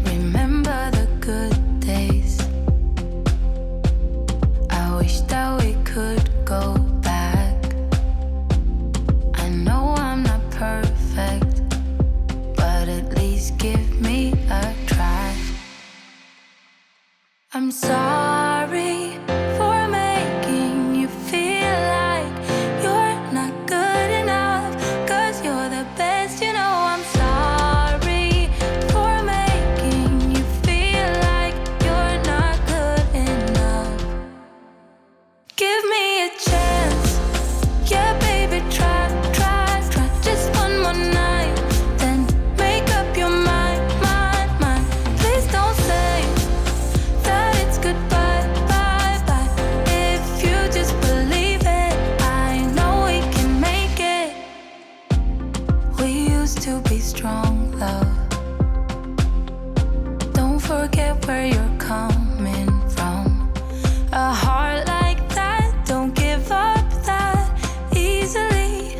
Remember the good days. I wish that we could go back. I know I'm not perfect, but at least give me a try. I'm sorry for making you feel like you're not good enough, 'cause you're the best, you know. I'm sorry for making you feel like you're not good enough. Give me a chance, yeah baby, try, try, try. Just one more night, then make up your mind, mind, mind. Please don't say that it's goodbye, bye, bye. If you just believe it, I know we can make it. We used to be strong, love. Don't forget where you're coming from. A heart like that, don't give up that easily.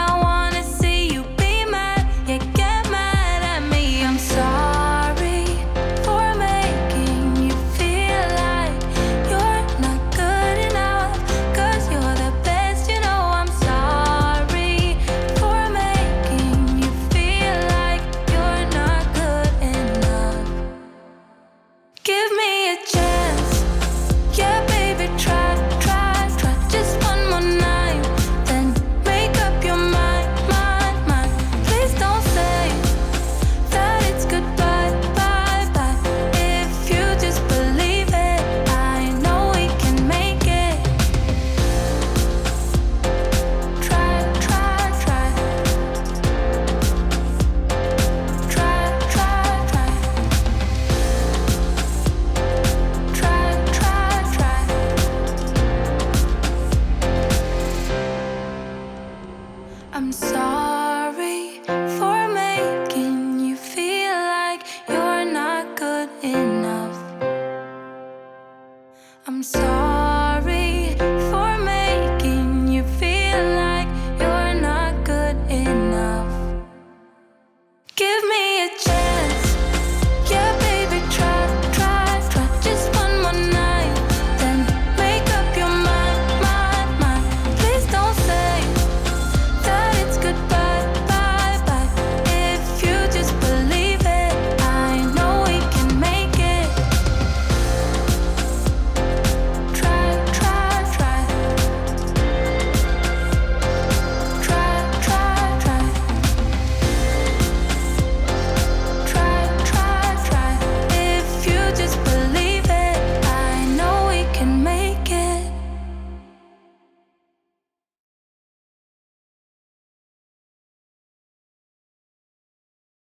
I wanna see you be mad, yeah, get mad at me. I'm sorry for making you feel like you're not good enough, 'cause you're the best, you know. I'm sorry for making you feel like you're not good enough. Give me a chance, yeah baby, try, try, try. Just one more night, then make up your mind, mind, mind. Please don't say that it's goodbye, bye, bye. If you just believe it, I know we can make it. Try, try, try. Try, try, try. Try, try, try. I'm sorry for making you feel like you're not good enough. I'm sorry for making you feel like you're not good enough. Give me a chance.